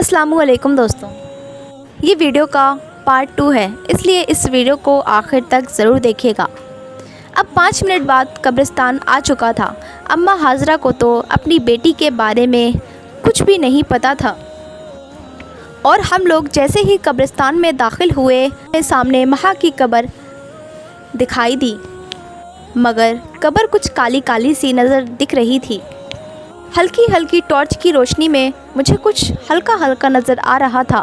अस्सलामु अलैकुम दोस्तों, ये वीडियो का पार्ट 2 है, इसलिए इस वीडियो को आखिर तक ज़रूर देखिएगा। अब 5 मिनट बाद कब्रिस्तान आ चुका था। अम्मा हाजरा को तो अपनी बेटी के बारे में कुछ भी नहीं पता था और हम लोग जैसे ही कब्रिस्तान में दाखिल हुए, सामने महा की कब्र दिखाई दी, मगर कब्र कुछ काली काली सी नज़र दिख रही थी। हल्की हल्की टॉर्च की रोशनी में मुझे कुछ हल्का हल्का नज़र आ रहा था।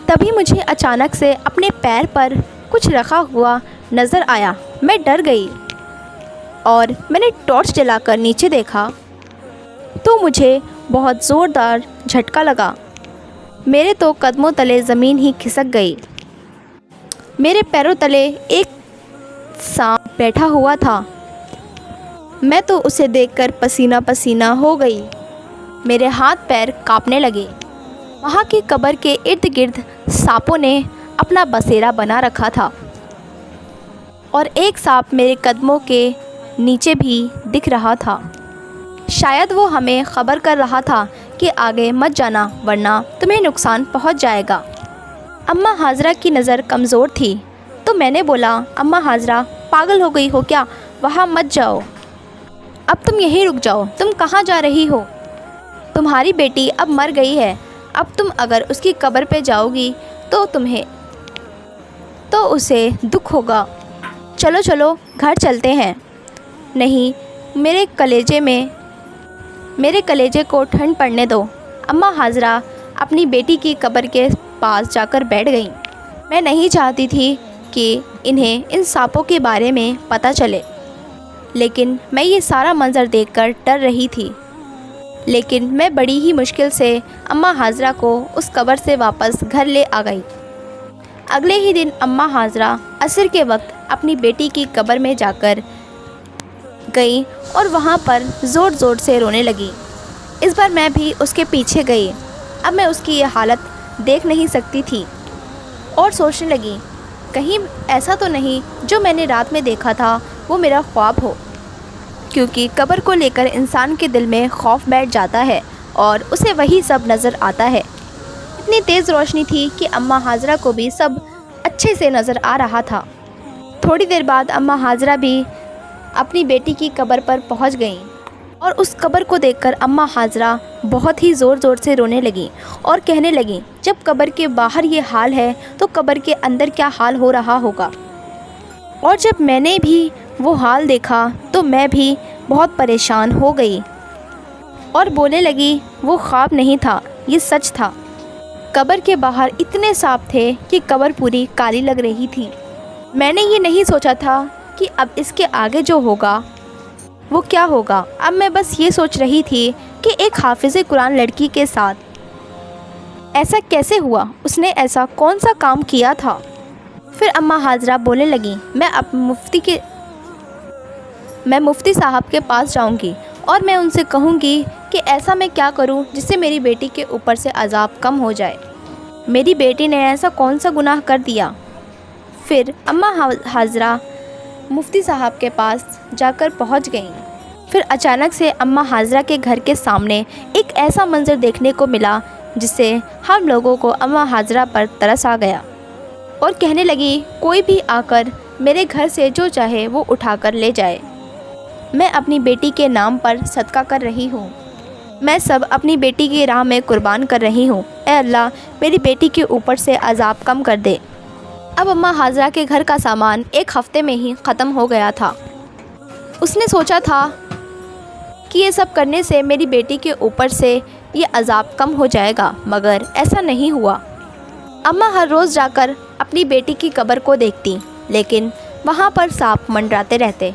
तभी मुझे अचानक से अपने पैर पर कुछ रखा हुआ नज़र आया। मैं डर गई और मैंने टॉर्च जलाकर नीचे देखा तो मुझे बहुत ज़ोरदार झटका लगा। मेरे तो कदमों तले ज़मीन ही खिसक गई। मेरे पैरों तले एक सांप बैठा हुआ था। मैं तो उसे देखकर पसीना पसीना हो गई। मेरे हाथ पैर कांपने लगे। वहाँ की कब्र के इर्द गिर्द सांपों ने अपना बसेरा बना रखा था और एक सांप मेरे कदमों के नीचे भी दिख रहा था। शायद वो हमें खबर कर रहा था कि आगे मत जाना वरना तुम्हें नुकसान पहुँच जाएगा। अम्मा हाजरा की नज़र कमज़ोर थी तो मैंने बोला, अम्मा हाजरा पागल हो गई हो क्या? वहाँ मत जाओ, अब तुम यहीं रुक जाओ। तुम कहाँ जा रही हो? तुम्हारी बेटी अब मर गई है। अब तुम अगर उसकी कब्र पे जाओगी तो उसे दुख होगा। चलो चलो घर चलते हैं। नहीं, मेरे कलेजे को ठंड पड़ने दो। अम्मा हाजरा अपनी बेटी की कब्र के पास जाकर बैठ गईं। मैं नहीं चाहती थी कि इन्हें इन सांपों के बारे में पता चले, लेकिन मैं ये सारा मंज़र देखकर डर रही थी। लेकिन मैं बड़ी ही मुश्किल से अम्मा हाजरा को उस कब्र से वापस घर ले आ गई। अगले ही दिन अम्मा हाजरा असर के वक्त अपनी बेटी की कब्र में जाकर गई और वहाँ पर ज़ोर ज़ोर से रोने लगी। इस बार मैं भी उसके पीछे गई। अब मैं उसकी ये हालत देख नहीं सकती थी और सोचने लगी, कहीं ऐसा तो नहीं जो मैंने रात में देखा था वो मेरा ख्वाब हो, क्योंकि कब्र को लेकर इंसान के दिल में खौफ बैठ जाता है और उसे वही सब नज़र आता है। इतनी तेज़ रोशनी थी कि अम्मा हाजरा को भी सब अच्छे से नज़र आ रहा था। थोड़ी देर बाद अम्मा हाजरा भी अपनी बेटी की कब्र पर पहुंच गईं और उस कब्र को देखकर अम्मा हाजरा बहुत ही ज़ोर ज़ोर से रोने लगी और कहने लगी, जब कब्र के बाहर ये हाल है तो कब्र के अंदर क्या हाल हो रहा होगा। और जब मैंने भी वो हाल देखा तो मैं भी बहुत परेशान हो गई और बोलने लगी, वो ख्वाब नहीं था, ये सच था। कब्र के बाहर इतने सांप थे कि कब्र पूरी काली लग रही थी। मैंने ये नहीं सोचा था कि अब इसके आगे जो होगा वो क्या होगा। अब मैं बस ये सोच रही थी कि एक हाफिज़े कुरान लड़की के साथ ऐसा कैसे हुआ, उसने ऐसा कौन सा काम किया था। फिर अम्मा हाजरा बोलने लगी, मैं मुफ्ती साहब के पास जाऊंगी और मैं उनसे कहूंगी कि ऐसा मैं क्या करूं जिससे मेरी बेटी के ऊपर से अजाब कम हो जाए। मेरी बेटी ने ऐसा कौन सा गुनाह कर दिया। फिर अम्मा हाजरा मुफ्ती साहब के पास जाकर पहुंच गईं। फिर अचानक से अम्मा हाजरा के घर के सामने एक ऐसा मंजर देखने को मिला जिससे हम लोगों को अम्मा हाजरा पर तरस आ गया और कहने लगी, कोई भी आकर मेरे घर से जो चाहे वो उठाकर ले जाए। मैं अपनी बेटी के नाम पर सदका कर रही हूँ। मैं सब अपनी बेटी की राह में कुर्बान कर रही हूँ। ऐ अल्लाह, मेरी बेटी के ऊपर से अजाब कम कर दे। अब अम्मा हाजरा के घर का सामान एक हफ़्ते में ही ख़त्म हो गया था। उसने सोचा था कि ये सब करने से मेरी बेटी के ऊपर से ये अजाब कम हो जाएगा, मगर ऐसा नहीं हुआ। अम्मा हर रोज़ जाकर अपनी बेटी की कब्र को देखती, लेकिन वहाँ पर सांप मंडराते रहते।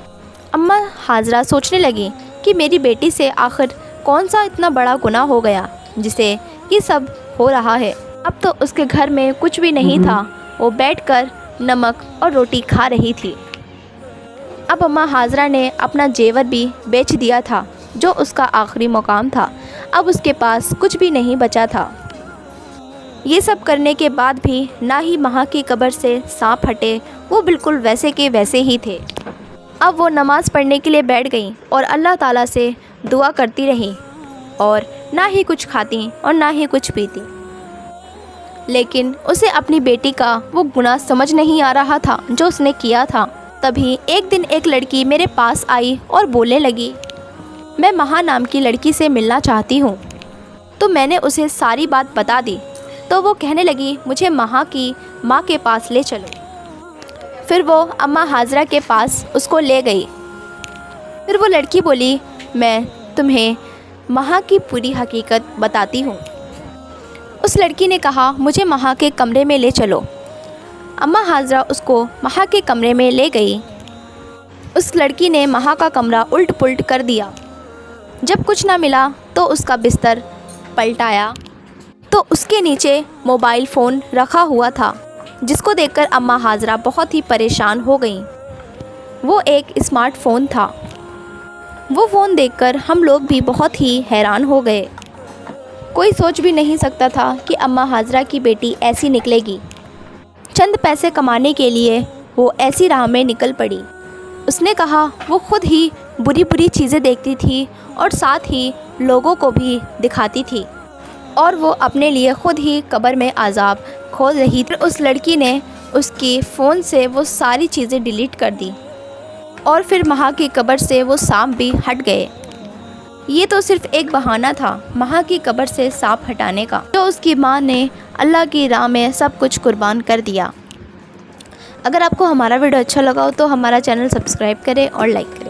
अम्मा हाजरा सोचने लगी कि मेरी बेटी से आखिर कौन सा इतना बड़ा गुनाह हो गया जिसे ये सब हो रहा है। अब तो उसके घर में कुछ भी नहीं था, वो बैठकर नमक और रोटी खा रही थी। अब अम्मा हाजरा ने अपना जेवर भी बेच दिया था जो उसका आखिरी मुकाम था। अब उसके पास कुछ भी नहीं बचा था। ये सब करने के बाद भी ना ही महा की कब्र से सांप हटे, वो बिल्कुल वैसे के वैसे ही थे। अब वो नमाज़ पढ़ने के लिए बैठ गईं और अल्लाह ताला से दुआ करती रहीं और ना ही कुछ खाती और ना ही कुछ पीती। لیکن اسے اپنی بیٹی کا وہ گناہ سمجھ نہیں آ رہا تھا جو اس نے کیا تھا۔ تبھی ایک دن ایک لڑکی میرے پاس آئی اور بولنے لگی، میں مہا نام کی لڑکی سے ملنا چاہتی ہوں۔ تو میں نے اسے ساری بات بتا دی، تو وہ کہنے لگی مجھے مہا کی ماں کے پاس لے چلو۔ پھر وہ اماں حاضرہ کے پاس اس کو لے گئی۔ پھر وہ لڑکی بولی، میں تمہیں مہا کی پوری حقیقت بتاتی ہوں۔ اس لڑکی نے کہا مجھے مہا کے کمرے میں لے چلو۔ اماں حاضرہ اس کو مہا کے کمرے میں لے گئی۔ اس لڑکی نے مہا کا کمرہ الٹ پلٹ کر دیا۔ جب کچھ نہ ملا تو اس کا بستر پلٹایا تو اس کے نیچے موبائل فون رکھا ہوا تھا، جس کو دیکھ کر اماں حاضرہ بہت ہی پریشان ہو گئیں۔ وہ ایک اسمارٹ فون تھا۔ وہ فون دیکھ کر ہم لوگ بھی بہت ہی حیران ہو گئے۔ کوئی سوچ بھی نہیں سکتا تھا کہ اماں حاضرہ کی بیٹی ایسی نکلے گی۔ چند پیسے کمانے کے لیے وہ ایسی راہ میں نکل پڑی۔ اس نے کہا وہ خود ہی بری بری چیزیں دیکھتی تھی اور ساتھ ہی لوگوں کو بھی دکھاتی تھی، اور وہ اپنے لیے خود ہی قبر میں عذاب کھول رہی تھی۔ اس لڑکی نے اس کی فون سے وہ ساری چیزیں ڈیلیٹ کر دی، اور پھر مہا کی قبر سے وہ سانپ بھی ہٹ گئے۔ یہ تو صرف ایک بہانہ تھا مہا کی قبر سے سانپ ہٹانے کا، جو اس کی ماں نے اللہ کی راہ میں سب کچھ قربان کر دیا۔ اگر آپ کو ہمارا ویڈیو اچھا لگا ہو تو ہمارا چینل سبسکرائب کریں اور لائک کریں۔